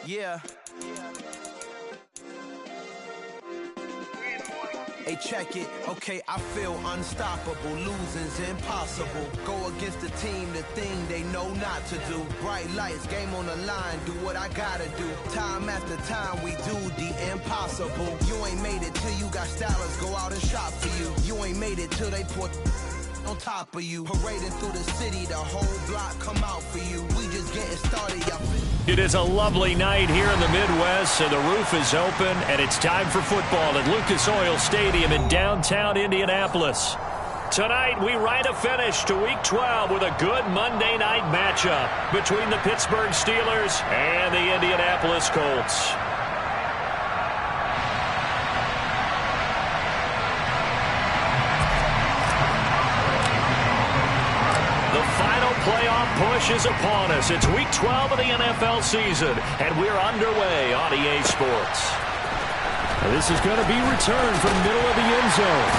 Yeah. Hey, check it. Okay, I feel unstoppable. Losing's impossible. Go against the team, the thing they know not to do. Bright lights, game on the line. Do what I gotta do. Time after time, we do the impossible. You ain't made it till you got stylers go out and shop for you. You ain't made it till they put on top of you. Parading through the city, the whole block come out for you. We just getting started, y'all. It is a lovely night here in the Midwest, and the roof is open, and it's time for football at Lucas Oil Stadium in downtown Indianapolis. Tonight, we write a finish to Week 12 with a good Monday night matchup between the Pittsburgh Steelers and the Indianapolis Colts. Playoff push is upon us. It's Week 12 of the NFL season, and we're underway on EA Sports. This is going to be returned from middle of the end zone.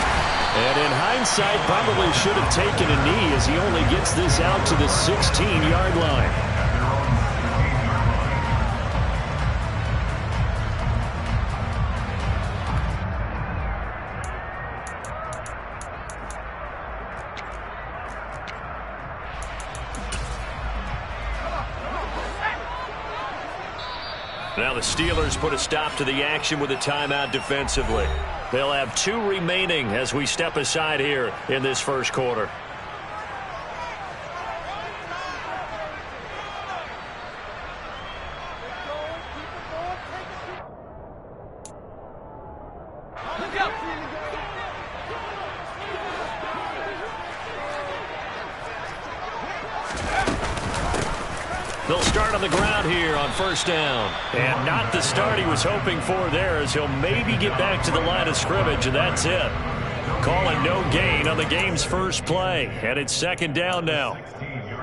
And in hindsight, probably should have taken a knee as he only gets this out to the 16-yard line. Now the Steelers put a stop to the action with a timeout defensively. They'll have 2 remaining as we step aside here in this first quarter. They'll start on the ground here on first down. And not the start he was hoping for there, as he'll maybe get back to the line of scrimmage, and that's it. Calling no gain on the game's first play. And it's second down now.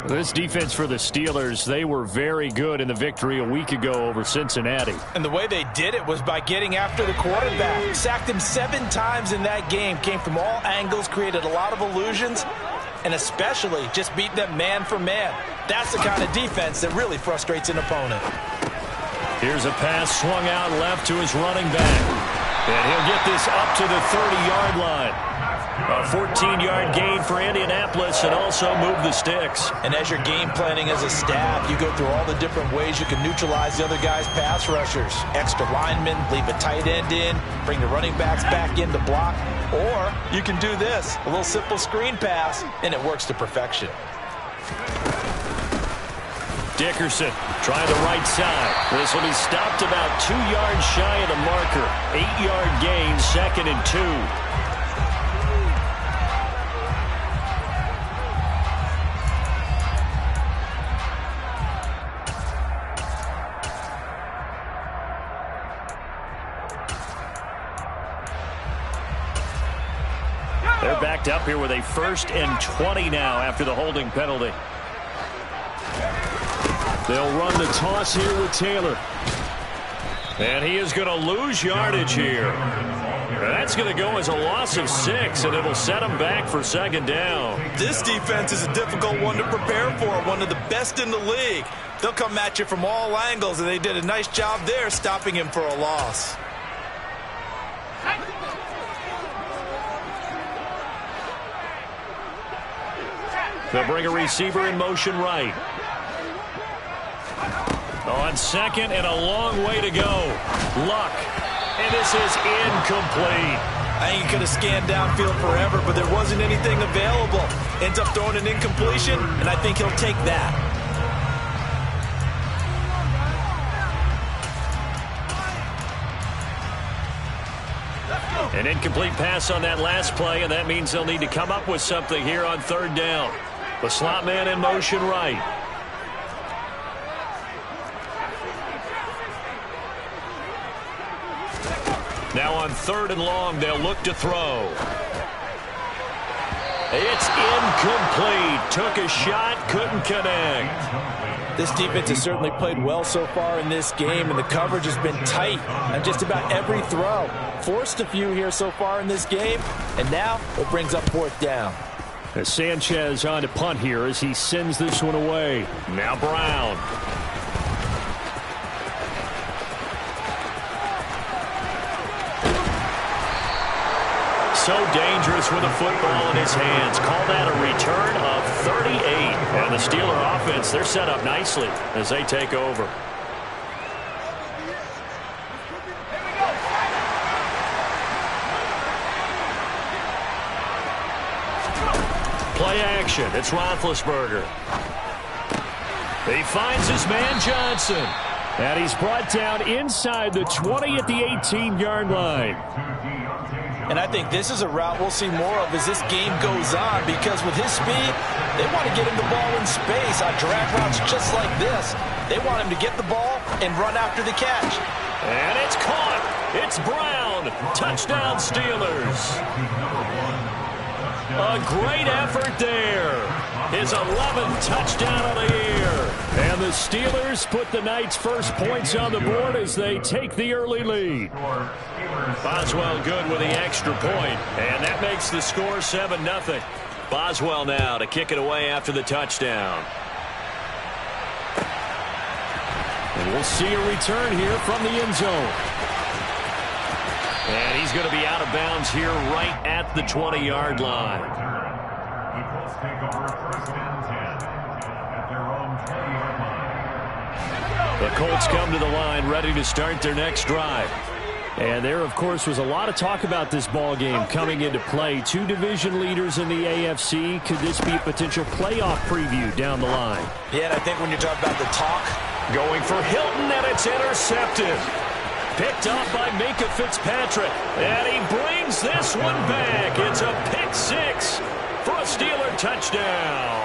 This defense for the Steelers, they were very good in the victory a week ago over Cincinnati. And the way they did it was by getting after the quarterback. Sacked him 7 times in that game. Came from all angles, created a lot of illusions, and especially just beat them man for man. That's the kind of defense that really frustrates an opponent. Here's a pass swung out left to his running back. And he'll get this up to the 30-yard line. A 14-yard gain for Indianapolis, and also move the sticks. And as you're game planning as a staff, you go through all the different ways you can neutralize the other guy's pass rushers. Extra linemen, leave a tight end in, bring the running backs back in to block. Or you can do this, a little simple screen pass, and it works to perfection. Dickerson trying the right side. This will be stopped about 2 yards shy of the marker. 8-yard gain, 2nd and 2. They're backed up here with a 1st and 20 now after the holding penalty. They'll run the toss here with Taylor. And he is going to lose yardage here. That's going to go as a loss of 6, and it'll set him back for second down. This defense is a difficult one to prepare for, one of the best in the league. They'll come at you from all angles, and they did a nice job there stopping him for a loss. They'll bring a receiver in motion right. On second and a long way to go. Luck. And this is incomplete. I think he could have scanned downfield forever, but there wasn't anything available. Ends up throwing an incompletion, and I think he'll take that. An incomplete pass on that last play, and that means they'll need to come up with something here on third down. The slot man in motion right. Now on 3rd and long, they'll look to throw. It's incomplete. Took a shot, couldn't connect. This defense has certainly played well so far in this game, and the coverage has been tight on just about every throw. Forced a few here so far in this game, and now it brings up 4th down. Sanchez on to punt here as he sends this one away. Now Brown. So dangerous with a football in his hands. Call that a return of 38. And the Steeler offense, they're set up nicely as they take over. Play action. It's Roethlisberger. He finds his man Johnson. And he's brought down inside the 20 at the 18-yard line. And I think this is a route we'll see more of as this game goes on, because with his speed, they want to get him the ball in space on drag routes just like this. They want him to get the ball and run after the catch. And it's caught. It's Brown. Touchdown, Steelers. A great effort there. His 11th touchdown of the year. And the Steelers put the night's first points on the board as they take the early lead. Boswell good with the extra point, and that makes the score 7-0. Boswell now to kick it away after the touchdown. And we'll see a return here from the end zone. And he's going to be out of bounds here right at the 20-yard line. The Colts take over 1st and 10 at their own 20-yard line. The Colts come to the line ready to start their next drive. And there, of course, was a lot of talk about this ball game coming into play. Two division leaders in the AFC. Could this be a potential playoff preview down the line? Yeah, and I think when you talk about the talk, going for Hilton, and it's intercepted. Picked off by Minka Fitzpatrick. And he brings this one back. It's a pick six for a Steeler touchdown.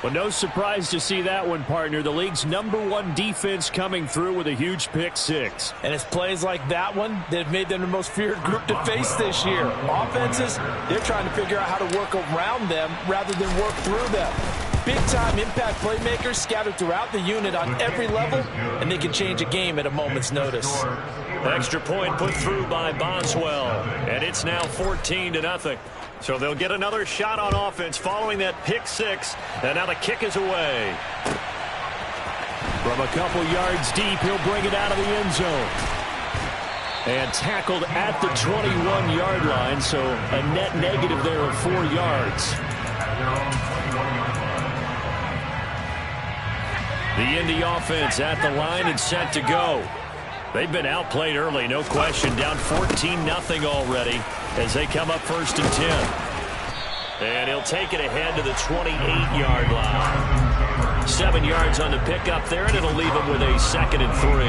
Well, no surprise to see that one, partner. The league's #1 defense coming through with a huge pick six. and it's plays like that one that have made them the most feared group to face this year. Offenses, they're trying to figure out how to work around them rather than work through them. Big-time impact playmakers scattered throughout the unit on every level, and they can change a game at a moment's notice. Extra point put through by Boswell, and it's now 14-0. So they'll get another shot on offense following that pick six, and now the kick is away. From a couple yards deep, he'll bring it out of the end zone. And tackled at the 21-yard line, so a net negative there of 4 yards. The Indy offense at the line and set to go. They've been outplayed early, no question. Down 14-0 already as they come up 1st and 10. And he'll take it ahead to the 28-yard line. 7 yards on the pickup there, and it'll leave him with a 2nd and 3.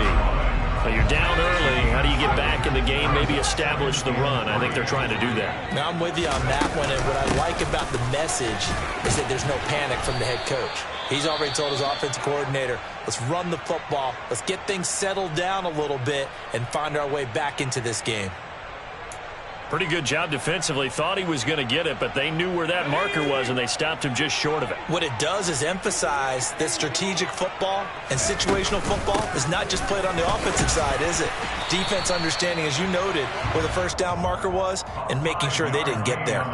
Now you're down early. How do you get back in the game, maybe establish the run? I think they're trying to do that. Now I'm with you on that one, and what I like about the message is that there's no panic from the head coach. He's already told his offensive coordinator, let's run the football, let's get things settled down a little bit and find our way back into this game. Pretty good job defensively. Thought he was going to get it, but they knew where that marker was, and they stopped him just short of it. What it does is emphasize that strategic football and situational football is not just played on the offensive side, is it? Defense understanding, as you noted, where the first down marker was and making sure they didn't get there.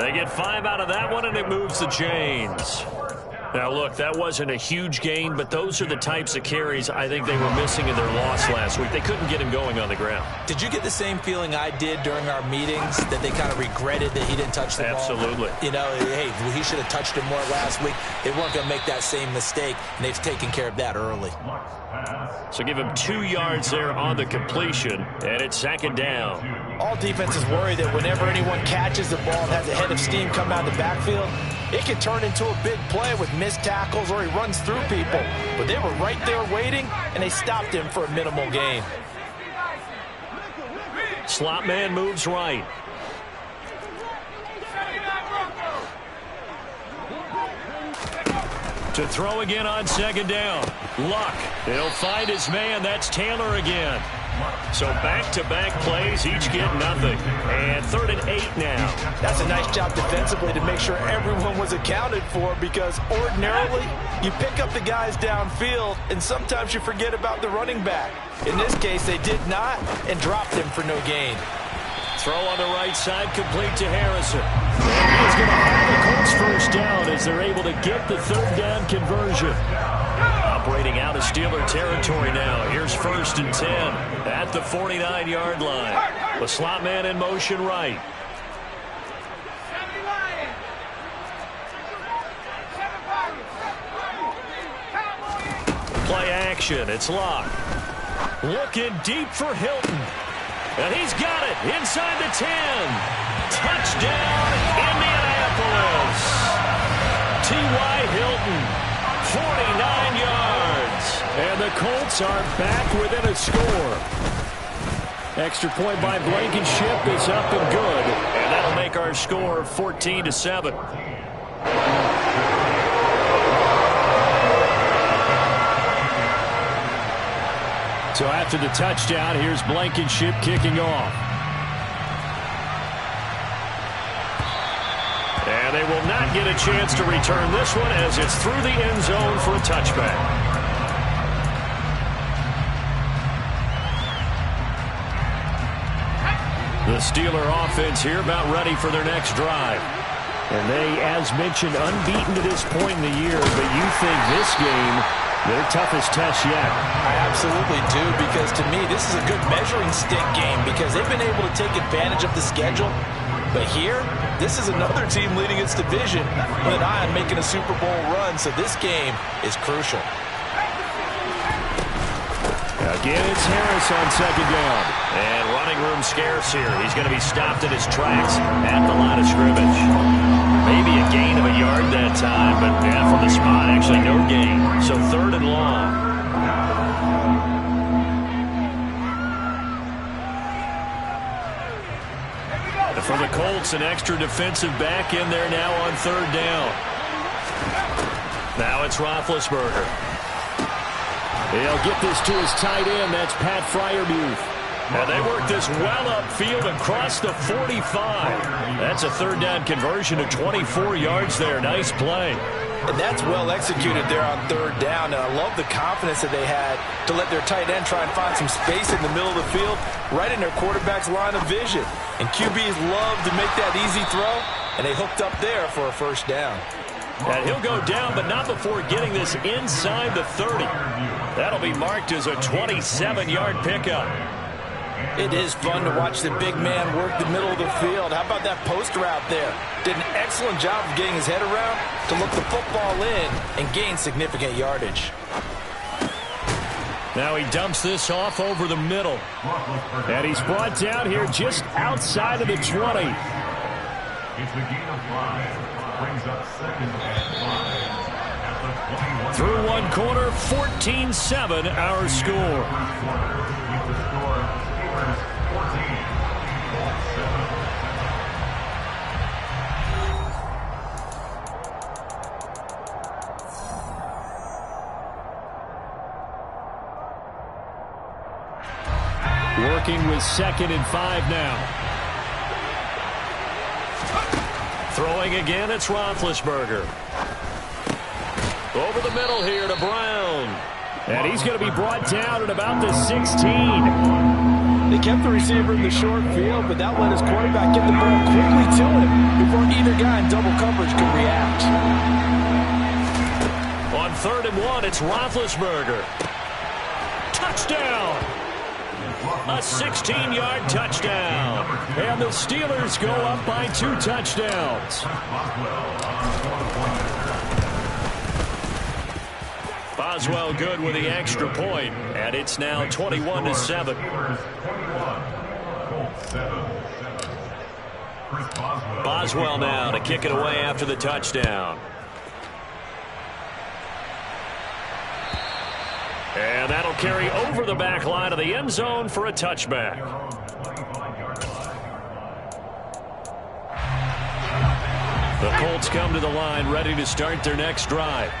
They get 5 out of that one, and it moves the chains. Now, look, that wasn't a huge gain, but those are the types of carries I think they were missing in their loss last week. They couldn't get him going on the ground. Did you get the same feeling I did during our meetings, that they kind of regretted that he didn't touch the ball? Absolutely. You know, hey, he should have touched it more last week. They weren't going to make that same mistake, and they've taken care of that early. So give him 2 yards there on the completion, and it's 2nd down. All defenses worry that whenever anyone catches the ball and has a head of steam come out of the backfield, it can turn into a big play with missed tackles or he runs through people. But they were right there waiting, and they stopped him for a minimal gain. Slot man moves right. To throw again on 2nd down. Luck. He'll find his man. That's Taylor again. So back-to-back plays, each get nothing. And 3rd and 8 now. That's a nice job defensively to make sure everyone was accounted for, because ordinarily you pick up the guys downfield and sometimes you forget about the running back. In this case, they did not and dropped him for no gain. Throw on the right side, complete to Harrison. And he's going to have the Colts first down as they're able to get the 3rd down conversion. Operating out of Steeler territory now. Here's 1st and 10 at the 49-yard line. The slot man in motion right. Play action. It's locked. Looking deep for Hilton. And he's got it inside the 10. Touchdown, Indianapolis. T.Y. Hilton, 49 yards. And the Colts are back within a score. Extra point by Blankenship is up and good. And that'll make our score 14-7. So after the touchdown, here's Blankenship kicking off. And they will not get a chance to return this one as it's through the end zone for a touchback. The Steeler offense here about ready for their next drive. And they, as mentioned, unbeaten to this point in the year, but you think this game their toughest test yet. I absolutely do, because to me, this is a good measuring stick game because they've been able to take advantage of the schedule. But here, this is another team leading its division with an eye on making a Super Bowl run, so this game is crucial. Again, it's Harris on second down. And running room scarce here. He's going to be stopped in his tracks at the line of scrimmage. Maybe a gain of a yard that time, but yeah, from the spot, actually no gain. So 3rd and long. And for the Colts, an extra defensive back in there now on 3rd down. Now it's Roethlisberger. He'll get this to his tight end. That's Pat Freiermuth. And they work this well upfield and cross the 45. That's a 3rd down conversion to 24 yards there. Nice play. And that's well executed there on 3rd down. And I love the confidence that they had to let their tight end try and find some space in the middle of the field, right in their quarterback's line of vision. And QBs love to make that easy throw, and they hooked up there for a 1st down. And he'll go down, but not before getting this inside the 30. That'll be marked as a 27-yard pickup. It is fun to watch the big man work the middle of the field. How about that post route there? Did an excellent job of getting his head around to look the football in and gain significant yardage. Now he dumps this off over the middle. And he's brought down here just outside of the 20. It's the gain of 5. Brings up 2nd and 5. At the 21. Through one quarter, 14-7 our score. Working with 2nd and 5 now. Throwing again, it's Roethlisberger. Over the middle here to Brown. And he's going to be brought down at about the 16. They kept the receiver in the short field, but that let his quarterback get the ball quickly to him before either guy in double coverage could react. On 3rd and 1, it's Roethlisberger. Touchdown! A 16-yard touchdown. And the Steelers go up by 2 touchdowns. Boswell good with the extra point, and it's now 21-7. Boswell now to kick it away after the touchdown. And that'll carry over the back line of the end zone for a touchback. The Colts come to the line ready to start their next drive.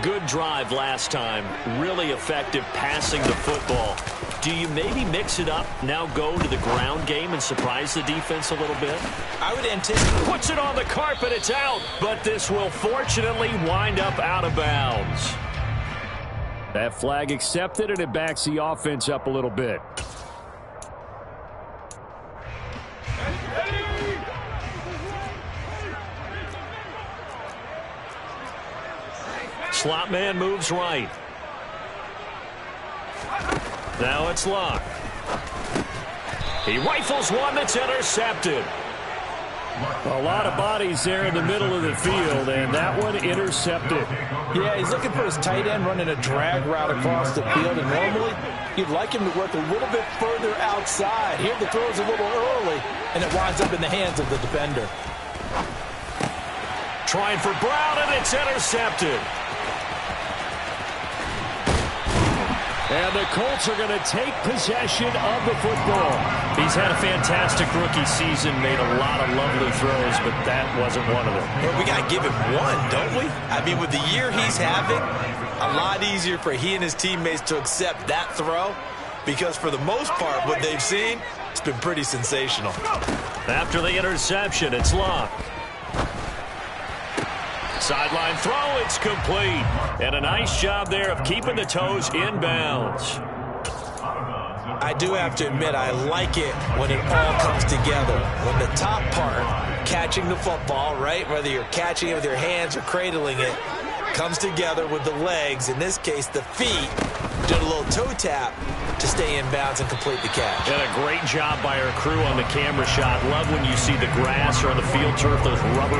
Good drive last time. Really effective passing the football. Do you maybe mix it up, now go to the ground game and surprise the defense a little bit? I would anticipate. Puts it on the carpet, it's out. But this will fortunately wind up out of bounds. That flag accepted, and it backs the offense up a little bit. Slot man moves right. Now it's locked. He rifles one that's intercepted. A lot of bodies there in the middle of the field, and that one intercepted. Yeah, he's looking for his tight end running a drag route across the field, and normally you'd like him to work a little bit further outside. Here the throw is a little early, and it winds up in the hands of the defender. Trying for Brown, and it's intercepted. And the Colts are going to take possession of the football. He's had a fantastic rookie season, made a lot of lovely throws, but that wasn't one of them. Well, we got to give him one, don't we? I mean, with the year he's having, a lot easier for he and his teammates to accept that throw, because for the most part, what they've seen, it's been pretty sensational. After the interception, it's Luck. Sideline throw, it's complete. And a nice job there of keeping the toes in bounds. I do have to admit, I like it when it all comes together. When the top part, catching the football, right, whether you're catching it with your hands or cradling it, comes together with the legs, in this case the feet, did a little toe tap to stay in bounds and complete the catch. And a great job by our crew on the camera shot. Love when you see the grass or on the field turf, those rubber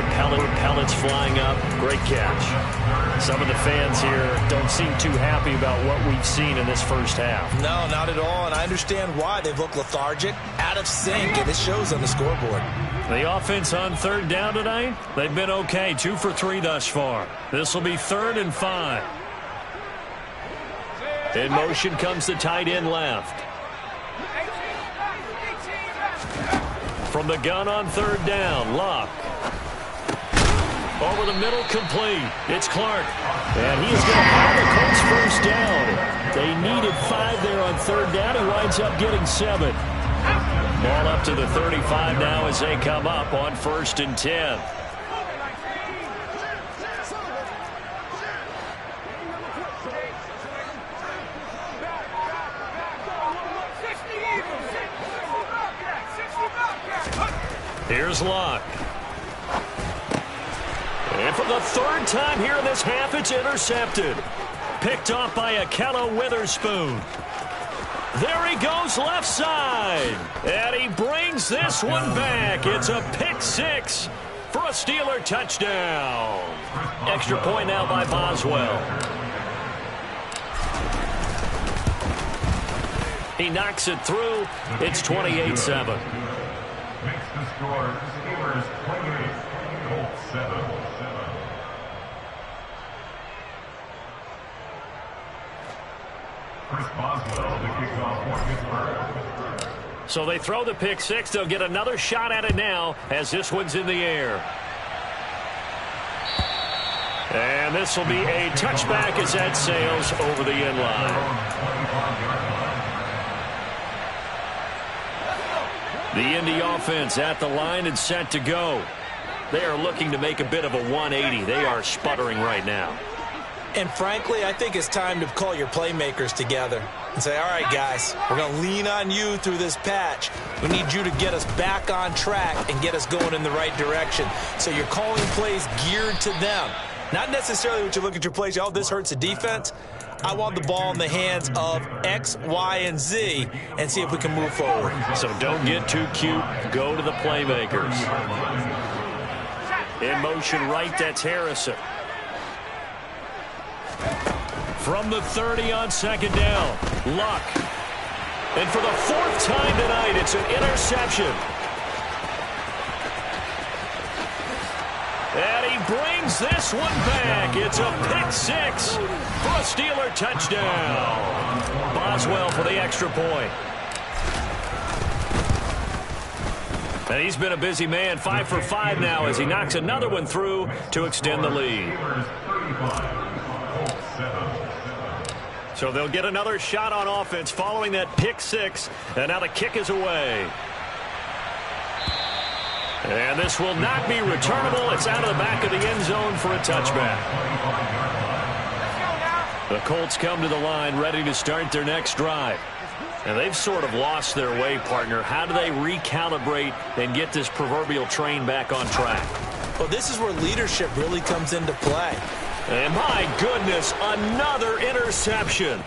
pellets flying up. Great catch. Some of the fans here don't seem too happy about what we've seen in this first half. No, not at all, and I understand why. They've looked lethargic, out of sync, and it shows on the scoreboard. The offense on third down tonight, they've been okay, 2 for 3 thus far. This will be 3rd and 5. In motion comes the tight end left. From the gun on third down, Luck. Over the middle, complete. It's Clark. And he is going to have the Colts first down. They needed 5 there on third down. He winds up getting 7. Ball up to the 35 now as they come up on 1st and 10. Here's Luck. And for the 3rd time here in this half, it's intercepted. Picked off by Akello Witherspoon. There he goes left side. And he brings this one back. It's a pick 6 for a Steeler touchdown. Extra point now by Boswell. He knocks it through. It's 28-7. Makes the score Steelers 28, Colts 7. Chris Boswell, the kickoff for Pittsburgh. So they throw the pick 6. They'll get another shot at it now as this one's in the air. And this will be a touchback as that sails over the end line. The Indy offense at the line and set to go. They are looking to make a bit of a 180. They are sputtering right now. And frankly, I think it's time to call your playmakers together and say, all right, guys, we're going to lean on you through this patch. We need you to get us back on track and get us going in the right direction. So you're calling plays geared to them. Not necessarily what you look at your plays, oh, this hurts the defense. I want the ball in the hands of X, Y, and Z and see if we can move forward. So don't get too cute. Go to the playmakers. In motion right, that's Harrison. From the 30 on 2nd down, Luck. And for the 4th time tonight, it's an interception. And he brings this one back. It's a pick 6 for a Steeler touchdown. Boswell for the extra point. And he's been a busy man, 5 for 5 now as he knocks another one through to extend the lead. So they'll get another shot on offense following that pick 6. And now the kick is away. And this will not be returnable. It's out of the back of the end zone for a touchback. The Colts come to the line ready to start their next drive. And they've sort of lost their way, partner. How do they recalibrate and get this proverbial train back on track? Well, this is where leadership really comes into play. And my goodness, another interception.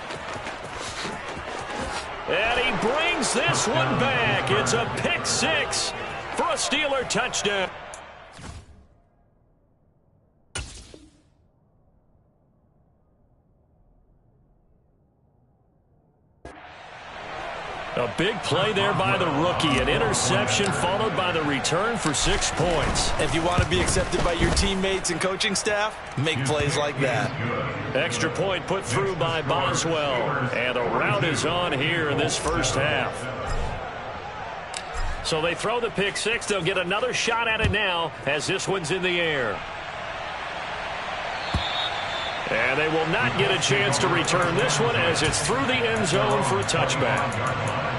And he brings this one back. It's a pick six for a Steeler touchdown. A big play there by the rookie. An interception followed by the return for 6 points. If you want to be accepted by your teammates and coaching staff, make plays like that. Extra point put through by Boswell. And the route is on here in this first half. So they throw the pick six. They'll get another shot at it now as this one's in the air. And they will not get a chance to return this one as it's through the end zone for a touchback.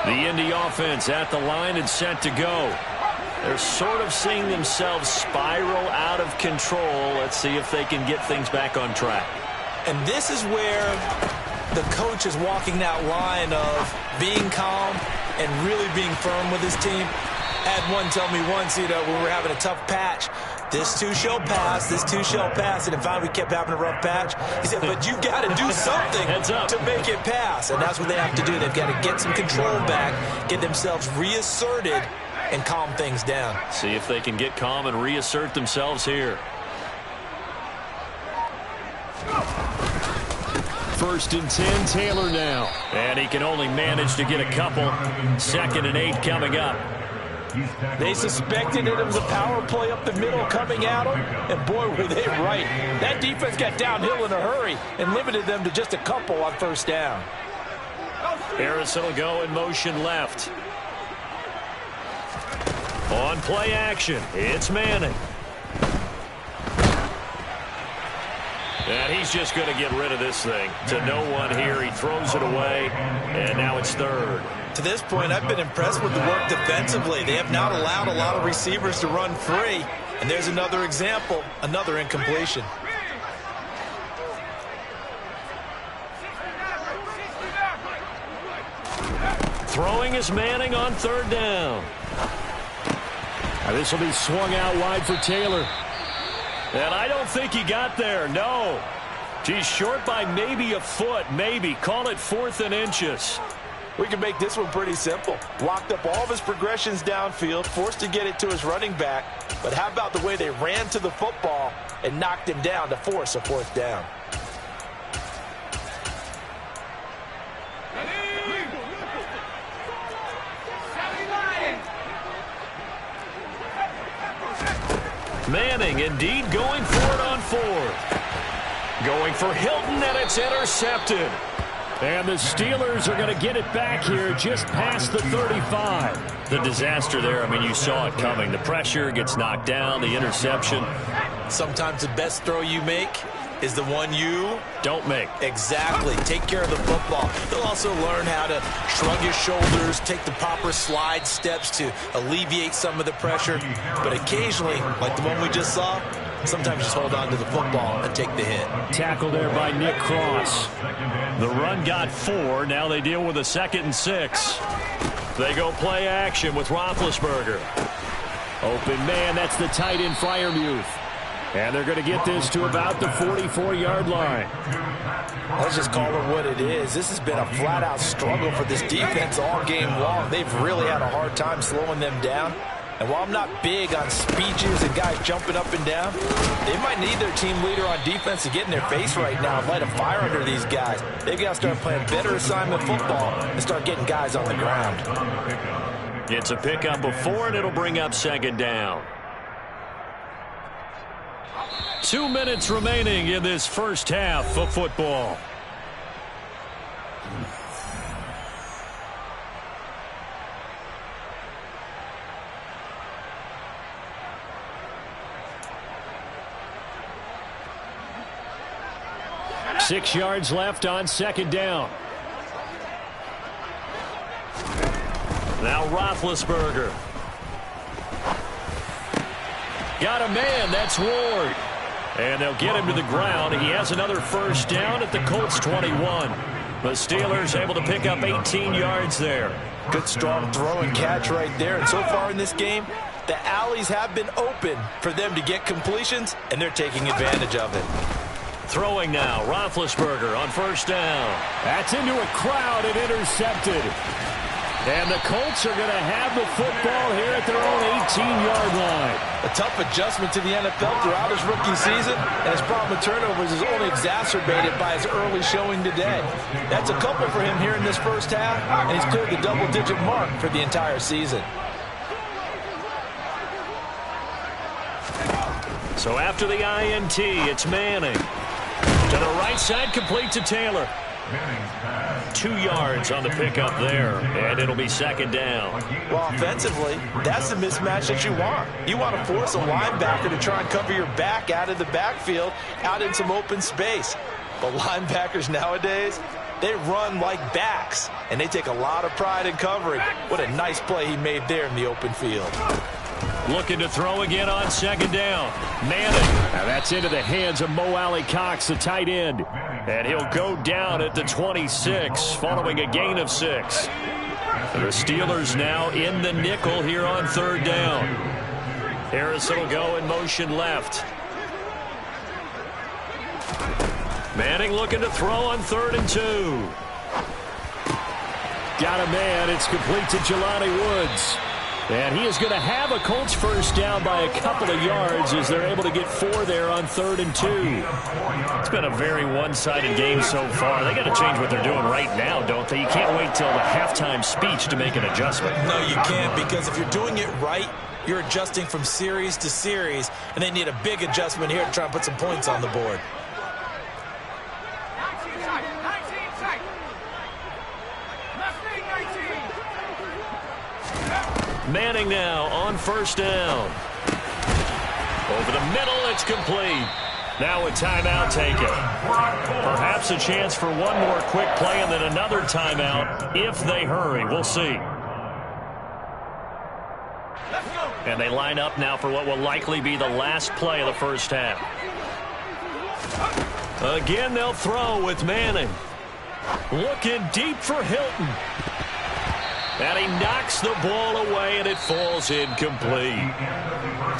The Indy offense at the line and set to go. They're sort of seeing themselves spiral out of control. Let's see if they can get things back on track. And this is where the coach is walking that line of being calm and really being firm with his team. Had one tell me once, when we were having a tough patch, this too shall pass, this too shall pass. And in fact, we kept having a rough patch. He said, but you got to do something to make it pass. And that's what they have to do. They've got to get some control back, get themselves reasserted, and calm things down. See if they can get calm and reassert themselves here. First and 10, Taylor now. And he can only manage to get a couple. 2nd and 8 coming up. They suspected it was a power play up the middle coming at them, and boy, were they right. That defense got downhill in a hurry and limited them to just a couple on first down. Harrison will go in motion left. On play action, it's Manning. And he's just going to get rid of this thing. To no one here, he throws it away, and now it's 3rd. To this point, I've been impressed with the work defensively. They have not allowed a lot of receivers to run free. And there's another example, another incompletion. Throwing is Manning on 3rd down. Now this will be swung out wide for Taylor. And I don't think he got there, no. He's short by maybe a foot, maybe. Call it 4th and inches. We can make this one pretty simple. Blocked up all of his progressions downfield, forced to get it to his running back. But how about the way they ran to the football and knocked him down to force a 4th down? Manning indeed going for it on 4th. Going for Hilton, and it's intercepted. And the Steelers are going to get it back here just past the 35. The disaster there, I mean, you saw it coming. The pressure gets knocked down, the interception. Sometimes the best throw you make is the one you don't make. Exactly. Take care of the football. He'll also learn how to shrug his shoulders, take the proper slide steps to alleviate some of the pressure. But occasionally, like the one we just saw, sometimes just hold on to the football and take the hit. Tackle there by Nick Cross. The run got 4. Now they deal with a 2nd and 6. They go play action with Roethlisberger. Open man, that's the tight end Freiermuth. And they're going to get this to about the 44-yard line. Let's just call it what it is. This has been a flat-out struggle for this defense all game long. They've really had a hard time slowing them down. And while I'm not big on speeches and guys jumping up and down, they might need their team leader on defense to get in their face right now and light a fire under these guys. They've got to start playing better assignment football and start getting guys on the ground. It's a pickup of 4, and it'll bring up 2nd down. 2 minutes remaining in this first half of football. Six yards left on 2nd down. Now Roethlisberger. Got a man, that's Ward. And they'll get him to the ground. He has another first down at the Colts 21. The Steelers able to pick up 18 yards there. Good strong throw and catch right there. And so far in this game, the alleys have been open for them to get completions, and they're taking advantage of it. Throwing now, Roethlisberger on first down. That's into a crowd and intercepted. And the Colts are going to have the football here at their own 18-yard line. A tough adjustment to the NFL throughout his rookie season, and his problem with turnovers is only exacerbated by his early showing today. That's a couple for him here in this first half, and he's cleared the double-digit mark for the entire season. So after the INT, it's Manning. To the right side, complete to Taylor. 2 yards on the pickup there, and it'll be second down. Well, offensively, that's the mismatch that you want. You want to force a linebacker to try and cover your back out of the backfield, out in some open space. But linebackers nowadays, they run like backs, and they take a lot of pride in covering. What a nice play he made there in the open field. Looking to throw again on second down. Manning. Now that's into the hands of Mo Alley-Cox, the tight end. And he'll go down at the 26 following a gain of 6. The Steelers now in the nickel here on third down. Harrison will go in motion left. Manning looking to throw on 3rd and 2. Got a man. It's complete to Jelani Woods. And he is going to have a Colts first down by a couple of yards as they're able to get 4 there on 3rd and 2. It's been a very one-sided game so far. They got to change what they're doing right now, don't they? You can't wait till the halftime speech to make an adjustment. No, you can't, because if you're doing it right, you're adjusting from series to series, and they need a big adjustment here to try and put some points on the board. Manning now on first down. Over the middle, it's complete. Now a timeout taken. Perhaps a chance for one more quick play and then another timeout if they hurry. We'll see. And they line up now for what will likely be the last play of the first half. Again, they'll throw with Manning. Looking deep for Hilton. And he knocks the ball away, and it falls incomplete.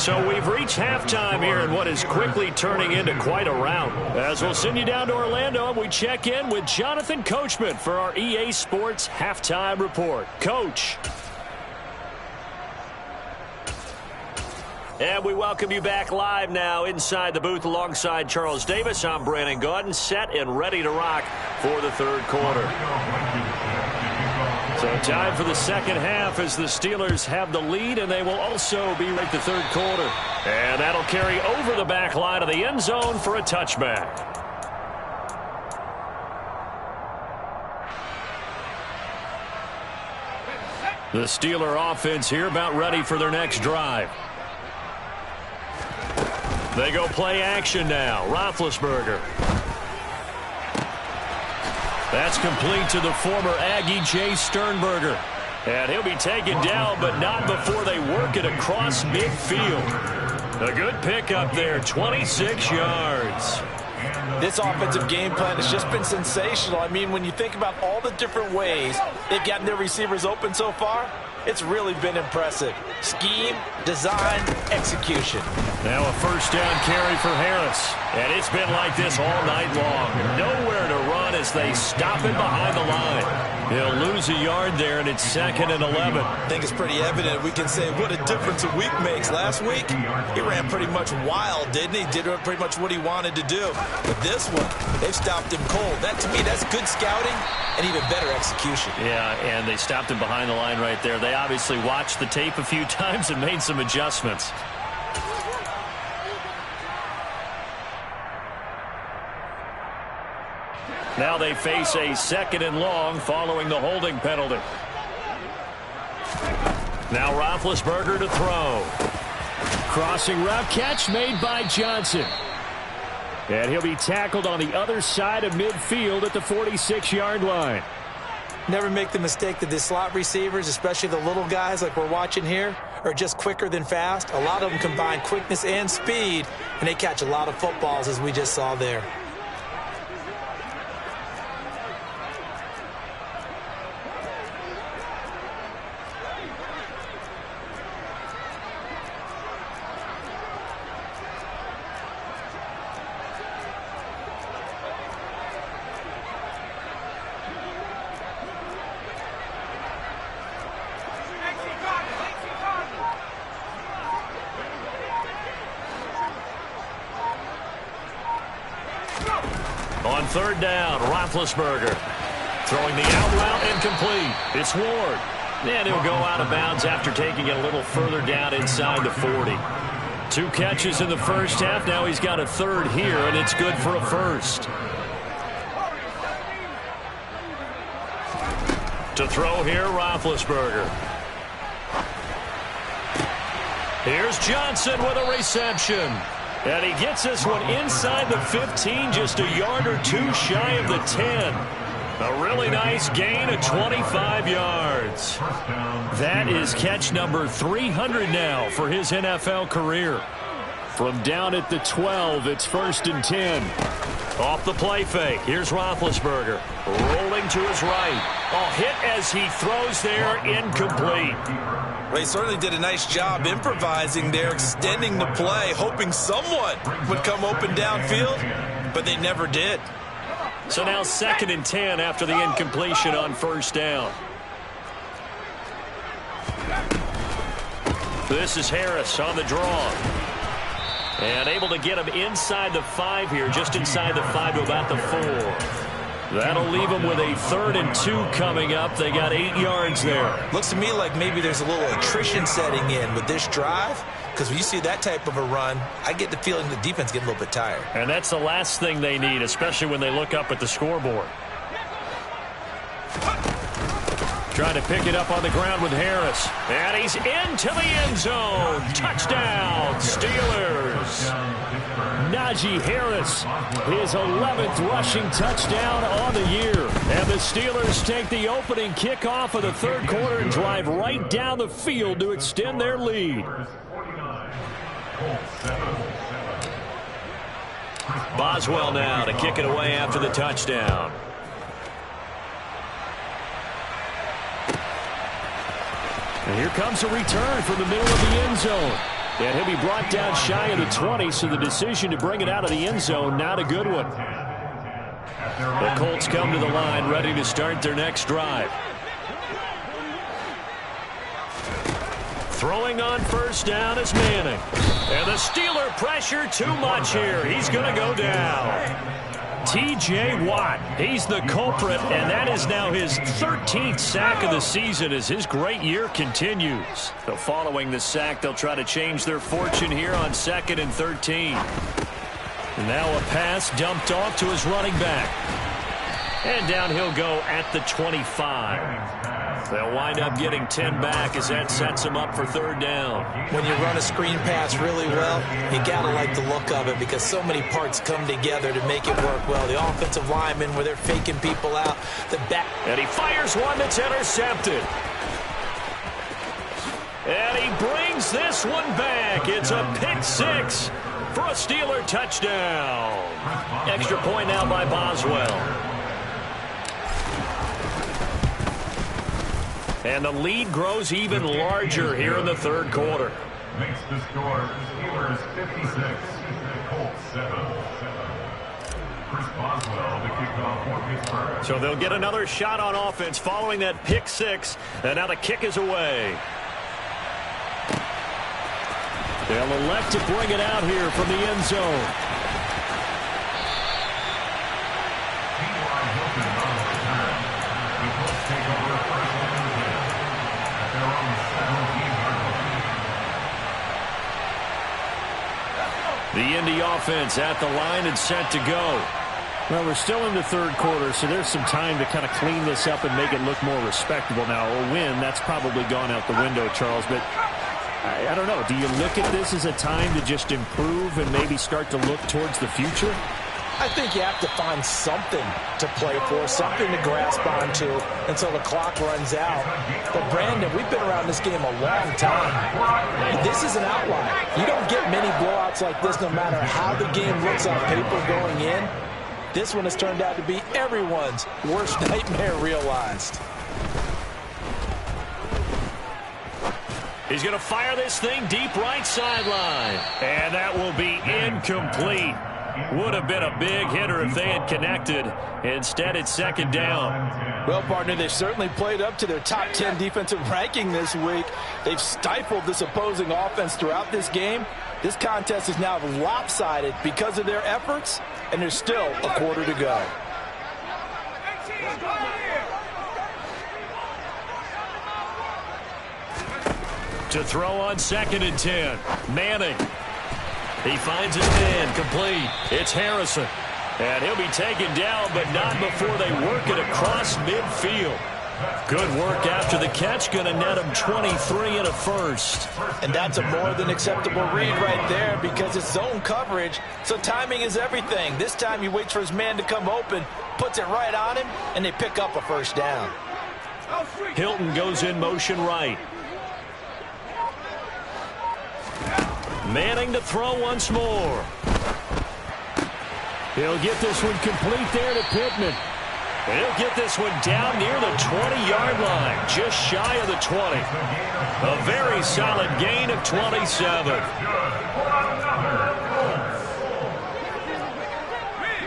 So we've reached halftime here in what is quickly turning into quite a rout. As we'll send you down to Orlando, and we check in with Jonathan Coachman for our EA Sports Halftime Report. Coach. And we welcome you back live now inside the booth alongside Charles Davis. I'm Brandon Gaudin, set and ready to rock for the third quarter. So time for the second half as the Steelers have the lead, and they will also be right the third quarter. And that'll carry over the back line of the end zone for a touchback. The Steeler offense here about ready for their next drive. They go play action now. Roethlisberger. That's complete to the former Aggie Jay Sternberger. And he'll be taken down, but not before they work it across midfield. A good pickup there, 26 yards. This offensive game plan has just been sensational. I mean, when you think about all the different ways they've gotten their receivers open so far, it's really been impressive. Scheme, design, execution. Now a first down carry for Harris. And it's been like this all night long. Nowhere to run as they stop him behind the line. He'll lose a yard there, and it's 2nd and 11. I think it's pretty evident. We can say what a difference a week makes. Last week, he ran pretty much wild, didn't he? Did pretty much what he wanted to do. But this one, they've stopped him cold. That, to me, that's good scouting and even better execution. Yeah, and they stopped him behind the line right there. They obviously watched the tape a few times and made some adjustments. Now they face a 2nd and long following the holding penalty. Now Roethlisberger to throw. Crossing route catch made by Johnson. And he'll be tackled on the other side of midfield at the 46-yard line. Never make the mistake that the slot receivers, especially the little guys like we're watching here, are just quicker than fast. A lot of them combine quickness and speed, and they catch a lot of footballs, as we just saw there. On third down, Roethlisberger throwing the out route incomplete. It's Ward. And he'll go out of bounds after taking it a little further down inside the 40. 2 catches in the first half. Now he's got a third here, and it's good for a first. To throw here, Roethlisberger. Here's Johnson with a reception. And he gets this one inside the 15, just a yard or 2 shy of the 10. A really nice gain of 25 yards. That is catch number 300 now for his NFL career. From down at the 12, it's 1st and 10. Off the play fake. Here's Roethlisberger. Rolling to his right. Hit as he throws there, incomplete. Well, he certainly did a nice job improvising there, extending the play, hoping someone would come open downfield, but they never did. So now 2nd and 10 after the incompletion on 1st down. This is Harris on the draw. And able to get him inside the 5 here, just inside the 5 to about the 4. That'll leave them with a 3rd and 2 coming up. They got 8 yards there. Looks to me like maybe there's a little attrition setting in with this drive, because when you see that type of a run, I get the feeling the defense getting a little bit tired. And that's the last thing they need, especially when they look up at the scoreboard. Trying to pick it up on the ground with Harris. And he's into the end zone. Touchdown, Steelers. Najee Harris, his 11th rushing touchdown on the year. And the Steelers take the opening kickoff of the 3rd quarter and drive right down the field to extend their lead. Boswell now to kick it away after the touchdown. And here comes a return from the middle of the end zone. And he'll be brought down shy of the 20, so the decision to bring it out of the end zone, not a good one. The Colts come to the line, ready to start their next drive. Throwing on 1st down is Manning. And the Steeler pressure too much here. He's going to go down. T.J. Watt, he's the culprit, and that is now his 13th sack of the season as his great year continues. So following the sack, they'll try to change their fortune here on 2nd and 13. And now a pass dumped off to his running back. And down he'll go at the 25. They'll wind up getting 10 back as that sets them up for 3rd down. When you run a screen pass really well, you got to like the look of it because so many parts come together to make it work well. The offensive linemen where they're faking people out. The back. And he fires one that's intercepted. And he brings this one back. It's a pick 6 for a Steeler touchdown. Extra point now by Boswell. And the lead grows even larger here in the 3rd quarter. Makes the score Steelers 56, Colts 7. Chris Boswell, the kickoff for Pittsburgh. So they'll get another shot on offense following that pick 6. And now the kick is away. They'll elect to bring it out here from the end zone. The Indy offense at the line and set to go. Well, we're still in the 3rd quarter, so there's some time to kind of clean this up and make it look more respectable. Now, a win, that's probably gone out the window, Charles, but I don't know. Do you look at this as a time to just improve and maybe start to look towards the future? I think you have to find something to play for, something to grasp onto until the clock runs out. But, Brandon, we've been around this game a long time. This is an outlier. You don't get many blowouts like this no matter how the game looks on paper going in. This one has turned out to be everyone's worst nightmare realized. He's going to fire this thing deep right sideline. And that will be incomplete. Would have been a big hitter if they had connected. Instead, it's 2nd down. Well, partner, they've certainly played up to their top 10 defensive ranking this week. They've stifled this opposing offense throughout this game. This contest is now lopsided because of their efforts, and there's still a quarter to go. To throw on 2nd and 10. Manning. He finds his man complete. It's Harrison. And he'll be taken down, but not before they work it across midfield. Good work after the catch. Going to net him 23 and a first. And that's a more than acceptable read right there because it's zone coverage, so timing is everything. This time he waits for his man to come open, puts it right on him, and they pick up a first down. Hilton goes in motion right. Manning to throw once more. He'll get this one complete there to Pittman. And he'll get this one down near the 20-yard line, just shy of the 20. A very solid gain of 27.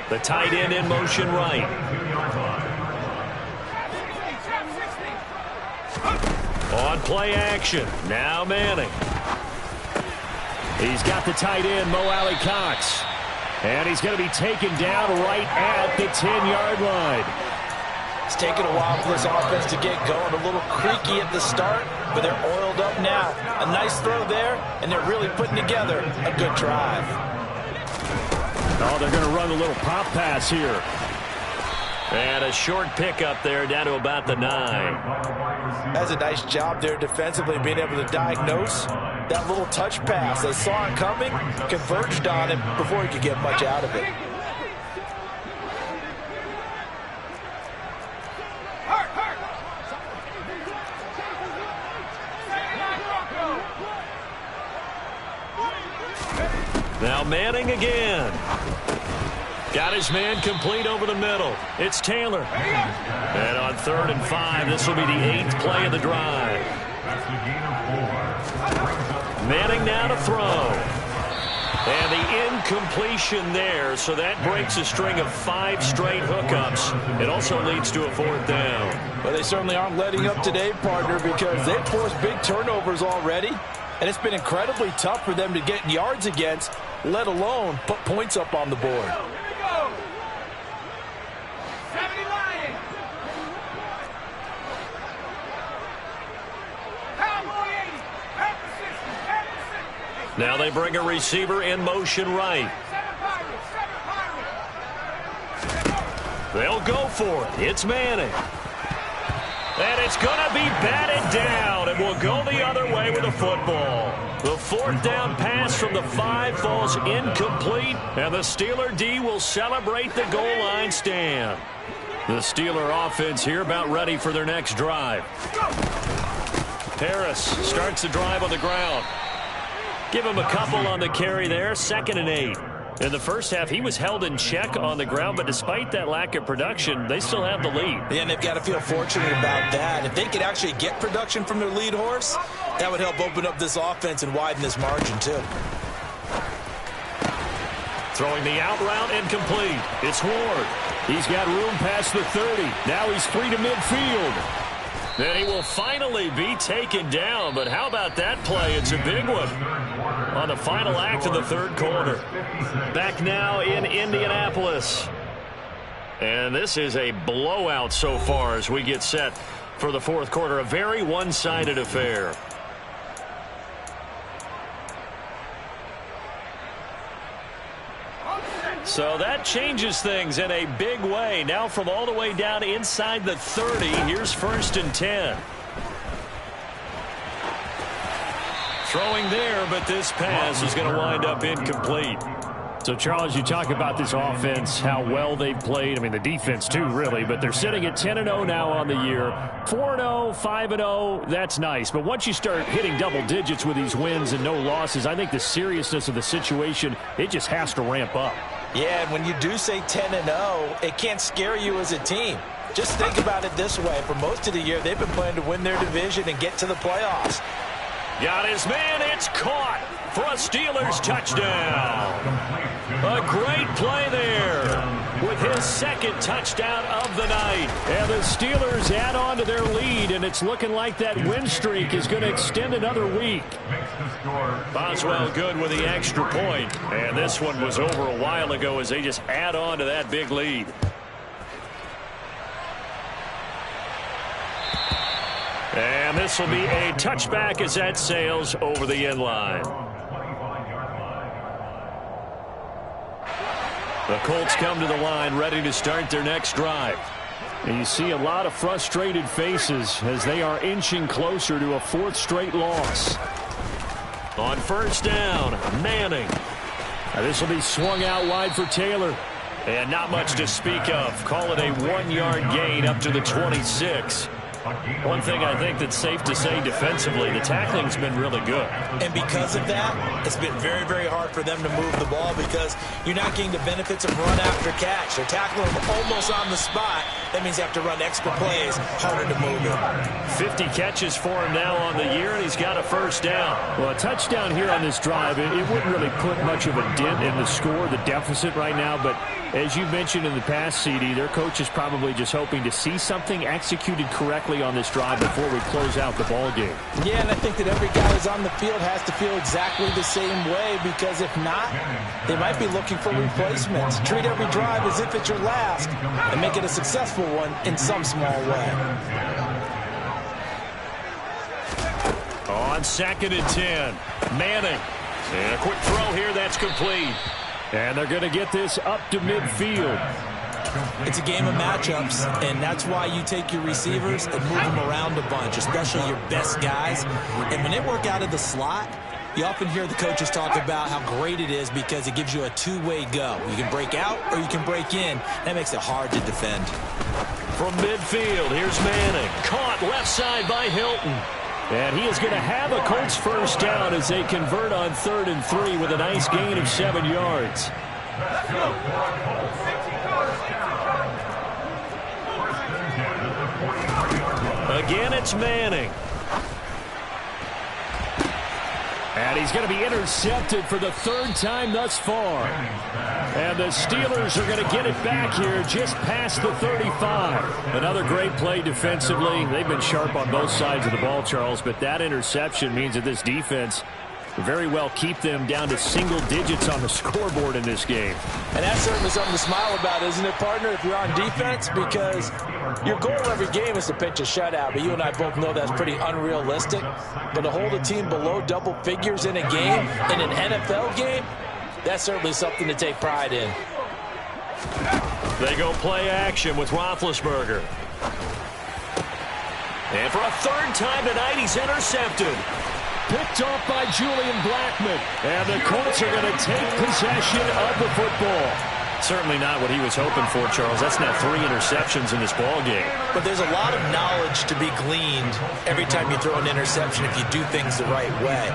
The tight end in motion right. On play action, now Manning. He's got the tight end, Mo Alley-Cox. And he's going to be taken down right at the 10-yard line. It's taken a while for this offense to get going. A little creaky at the start, but they're oiled up now. A nice throw there, and they're really putting together a good drive. Oh, they're going to run a little pop pass here. And a short pickup there down to about the 9. That's a nice job there defensively, being able to diagnose that little touch pass. They saw it coming, converged on him before he could get much out of it. Now Manning again. Got his man complete over the middle. It's Taylor. And on 3rd and 5, this will be the 8th play of the drive. Manning now to throw. And the incompletion there, so that breaks a string of 5 straight hookups. It also leads to a 4th down. Well, they certainly aren't letting up today, partner, because they've forced big turnovers already. And it's been incredibly tough for them to get yards against, let alone put points up on the board. Now they bring a receiver in motion right. They'll go for it. It's Manning. And it's going to be batted down, and will go the other way with the football. The 4th down pass from the 5 falls incomplete, and the Steeler D will celebrate the goal line stand. The Steeler offense here about ready for their next drive. Harris starts the drive on the ground. Give him a couple on the carry there, 2nd and 8. In the first half, he was held in check on the ground, but despite that lack of production, they still have the lead. Yeah, and they've got to feel fortunate about that. If they could actually get production from their lead horse, that would help open up this offense and widen this margin, too. Throwing the out route incomplete. It's Ward. He's got room past the 30. Now he's free to midfield. Then he will finally be taken down, but how about that play? It's a big one on the final act of the 3rd quarter. Back now in Indianapolis. And this is a blowout so far as we get set for the 4th quarter. A very one-sided affair. So that changes things in a big way. Now from all the way down inside the 30, here's 1st and 10. Throwing there, but this pass is going to wind up incomplete. So, Charles, you talk about this offense, how well they've played. I mean, the defense, too, really. But they're sitting at 10-0 now on the year. 4-0, 5-0, that's nice. But once you start hitting double digits with these wins and no losses, I think the seriousness of the situation, it just has to ramp up. Yeah, and when you do say 10-0, it can't scare you as a team. Just think about it this way. For most of the year, they've been playing to win their division and get to the playoffs. Got his man. It's caught for a Steelers touchdown. A great play there with his second touchdown of the night. And the Steelers add on to their lead, and it's looking like that win streak is going to extend another week. Boswell good with the extra point. And this one was over a while ago as they just add on to that big lead. And this will be a touchback as that sails over the end line. The Colts come to the line ready to start their next drive. And you see a lot of frustrated faces as they are inching closer to a fourth straight loss. On first down, Manning. This will be swung out wide for Taylor. And not much to speak of. Call it a 1-yard gain up to the 26. One thing I think that's safe to say defensively, the tackling's been really good. And because of that, it's been very, very hard for them to move the ball because you're not getting the benefits of run after catch. They're tackling them almost on the spot. That means they have to run extra plays, harder to move it. 50 catches for him now on the year, and he's got a first down. Well, a touchdown here on this drive, it wouldn't really put much of a dent in the score, the deficit right now, but as you mentioned in the past, CD, their coach is probably just hoping to see something executed correctly on this drive before we close out the ball game. Yeah, and I think that every guy who's on the field has to feel exactly the same way because if not, they might be looking for replacements. Treat every drive as if it's your last and make it a successful one in some small way. On 2nd and 10, Manning. And a quick throw here, that's complete. And they're going to get this up to midfield. It's a game of matchups, and that's why you take your receivers and move them around a bunch, especially your best guys. And when they work out of the slot, you often hear the coaches talk about how great it is because it gives you a two-way go. You can break out or you can break in. That makes it hard to defend. From midfield, here's Manning. Caught left side by Hilton. And he is going to have a Colts first down as they convert on 3rd and 3 with a nice gain of 7 yards. Again, it's Manning. And he's going to be intercepted for the 3rd time thus far. And the Steelers are going to get it back here just past the 35. Another great play defensively. They've been sharp on both sides of the ball, Charles, but that interception means that this defense very well keep them down to single digits on the scoreboard in this game. And that's certainly something to smile about, isn't it, partner, if you're on defense? Because your goal every game is to pitch a shutout, but you and I both know that's pretty unrealistic. But to hold a team below double figures in a game, in an NFL game, that's certainly something to take pride in. They go play action with Roethlisberger. And for a 3rd time tonight, he's intercepted. Picked off by Julian Blackmon. And the Colts are going to take possession of the football. Certainly not what he was hoping for, Charles. That's now 3 interceptions in this ball game. But there's a lot of knowledge to be gleaned every time you throw an interception if you do things the right way.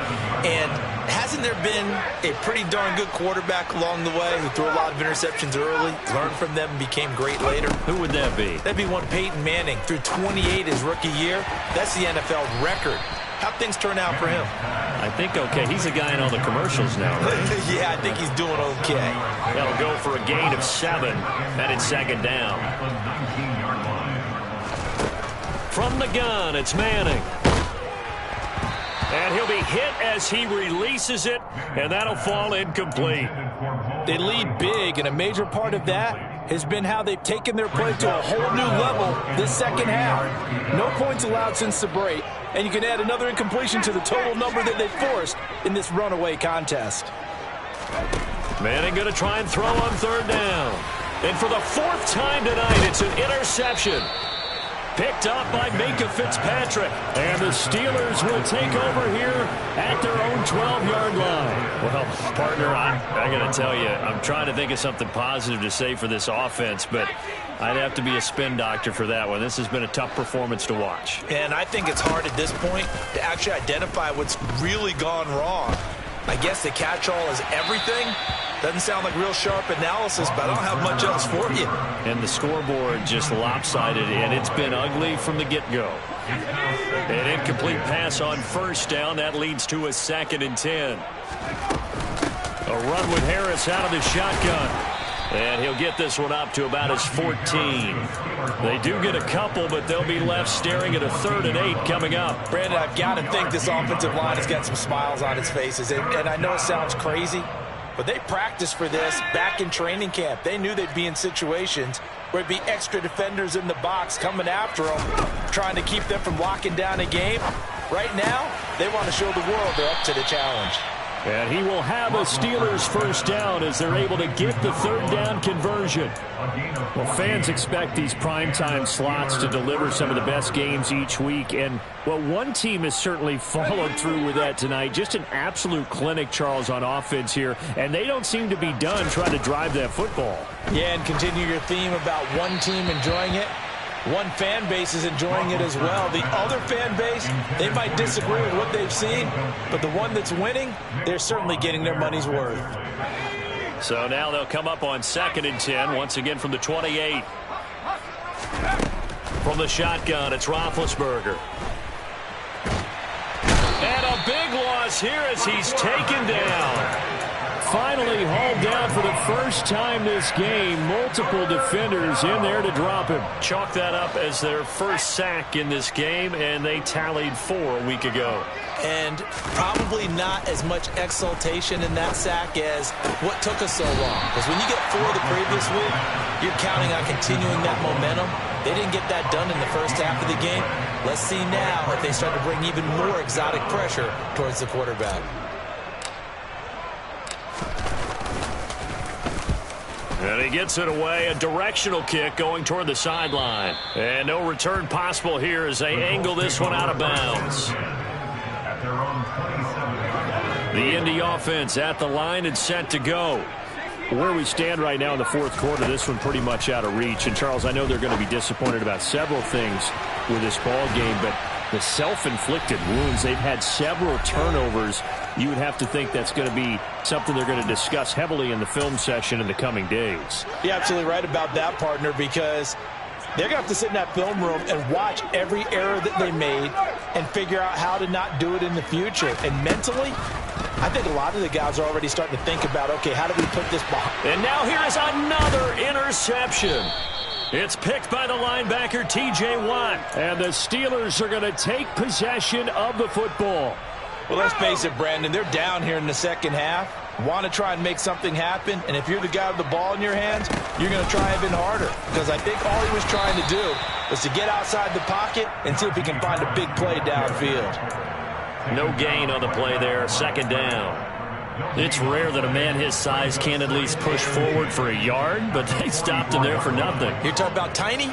And hasn't there been a pretty darn good quarterback along the way who threw a lot of interceptions early, learned from them, and became great later? Who would that be? That'd be one Peyton Manning. Threw 28 his rookie year. That's the NFL record. How'd things turn out for him? I think okay. He's a guy in all the commercials now, right? Yeah, I think he's doing okay. That'll go for a gain of 7. And it's 2nd down. From the gun, it's Manning. And he'll be hit as he releases it, and that'll fall incomplete. They lead big, and a major part of that has been how they've taken their play to a whole new level this second half. No points allowed since the break, and you can add another incompletion to the total number that they forced in this runaway contest. Manning going to try and throw on 3rd down. And for the 4th time tonight, it's an interception. Picked up by Minka Fitzpatrick. And the Steelers will take over here at their own 12-yard line. Well, partner, I got to tell you, I'm trying to think of something positive to say for this offense, but I'd have to be a spin doctor for that one. This has been a tough performance to watch. And I think it's hard at this point to actually identify what's really gone wrong. I guess the catch-all is everything. Doesn't sound like real sharp analysis, but I don't have much else for you. And the scoreboard just lopsided, and it's been ugly from the get-go. An incomplete pass on 1st down. That leads to a 2nd and 10. A run with Harris out of the shotgun. And he'll get this one up to about his 14. They do get a couple, but they'll be left staring at a 3rd and 8 coming up. Brandon, I've got to think this offensive line has got some smiles on its faces. And I know it sounds crazy, but they practiced for this back in training camp. They knew they'd be in situations where it'd be extra defenders in the box coming after them, trying to keep them from locking down a game. Right now, they want to show the world they're up to the challenge. And he will have a Steelers first down as they're able to get the 3rd down conversion. Well, fans expect these primetime slots to deliver some of the best games each week. And, well, one team has certainly followed through with that tonight. Just an absolute clinic, Charles, on offense here. And they don't seem to be done trying to drive that football. Yeah, and continue your theme about one team enjoying it. One fan base is enjoying it as well. The other fan base, they might disagree with what they've seen, but the one that's winning, they're certainly getting their money's worth. So now they'll come up on 2nd and 10, once again from the 28. From the shotgun, it's Roethlisberger. And a big loss here as he's taken down. Finally hauled down for the first time this game. Multiple defenders in there to drop him. Chalk that up as their first sack in this game, and they tallied 4 a week ago. And probably not as much exultation in that sack as what took us so long. Because when you get 4 the previous week, you're counting on continuing that momentum. They didn't get that done in the first half of the game. Let's see now if they start to bring even more exotic pressure towards the quarterback. And he gets it away, a directional kick going toward the sideline. And no return possible here as they angle this one out of bounds. The Indy offense at the line and set to go. Where we stand right now in the 4th quarter, this one pretty much out of reach. And, Charles, I know they're going to be disappointed about several things with this ball game, but the self-inflicted wounds, they've had several turnovers. You would have to think that's going to be something they're going to discuss heavily in the film session in the coming days. You're absolutely right about that, partner, because they're going to have to sit in that film room and watch every error that they made and figure out how to not do it in the future. And mentally, I think a lot of the guys are already starting to think about, okay, how do we put this behind? And now here is another interception. It's picked by the linebacker, T.J. Watt. And the Steelers are going to take possession of the football. Well, let's face it, Brandon, they're down here in the second half. Want to try and make something happen, and if you're the guy with the ball in your hands, you're going to try even harder. Because I think all he was trying to do was to get outside the pocket and see if he can find a big play downfield. No gain on the play there, 2nd down. It's rare that a man his size can't at least push forward for a yard, but they stopped him there for nothing. You're talking about Tiny?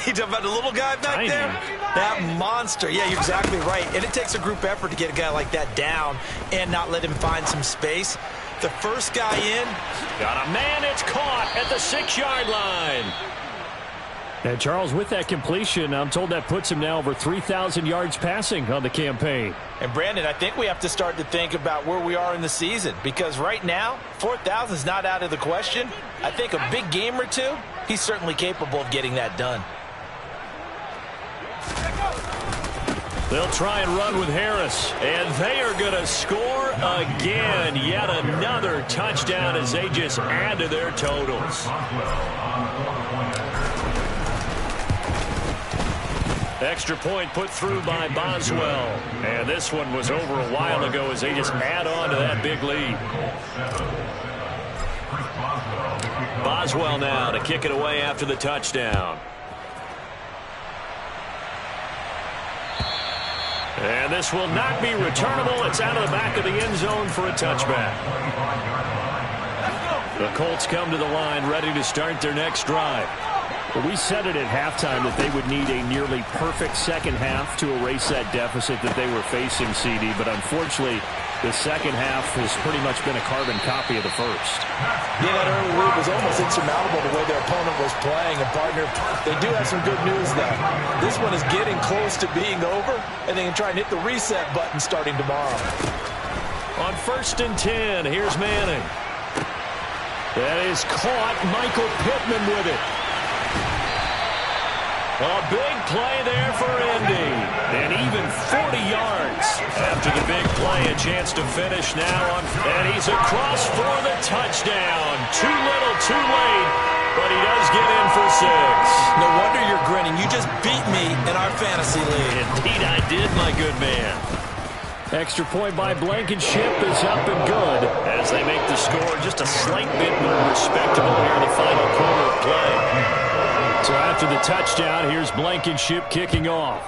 You're talking about the little guy back Tiny. there? That monster. Yeah, you're exactly right. And it takes a group effort to get a guy like that down and not let him find some space. The first guy in. Got a man, it's caught at the 6-yard line. And, Charles, with that completion, I'm told that puts him now over 3,000 yards passing on the campaign. And, Brandon, I think we have to start to think about where we are in the season. Because right now, 4,000 is not out of the question. I think a big game or two, he's certainly capable of getting that done. They'll try and run with Harris, and they are going to score again. Yet another touchdown as they just add to their totals. Extra point put through by Boswell. And this one was over a while ago as they just add on to that big lead. Boswell now to kick it away after the touchdown. And this will not be returnable. It's out of the back of the end zone for a touchback. The Colts come to the line ready to start their next drive. Well, we said it at halftime that they would need a nearly perfect second half to erase that deficit that they were facing, CD. But unfortunately, the second half has pretty much been a carbon copy of the first. Yeah, that early lead was almost insurmountable the way their opponent was playing. And, partner, they do have some good news, though. This one is getting close to being over, and they can try and hit the reset button starting tomorrow. On 1st and 10, here's Manning. That is caught. Michael Pittman with it. A big play there for Indy. And even 40 yards after the big play. A chance to finish now on. And he's across for the touchdown. Too little, too late. but he does get in for 6. No wonder you're grinning. You just beat me in our fantasy league. Indeed I did, my good man. Extra point by Blankenship is up and good, as they make the score just a slight bit more respectable here in the final quarter of play. So after the touchdown, here's Blankenship kicking off.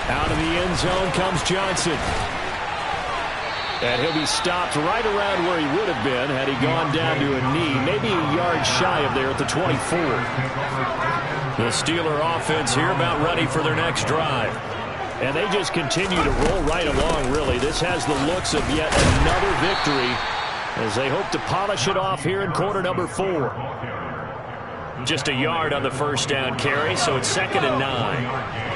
Out of the end zone comes Johnson. And he'll be stopped right around where he would have been had he gone down to a knee, maybe a yard shy of there at the 24. The Steeler offense here about ready for their next drive. And they just continue to roll right along, really. This has the looks of yet another victory as they hope to polish it off here in quarter number 4. Just a yard on the first down carry, so it's 2nd and 9.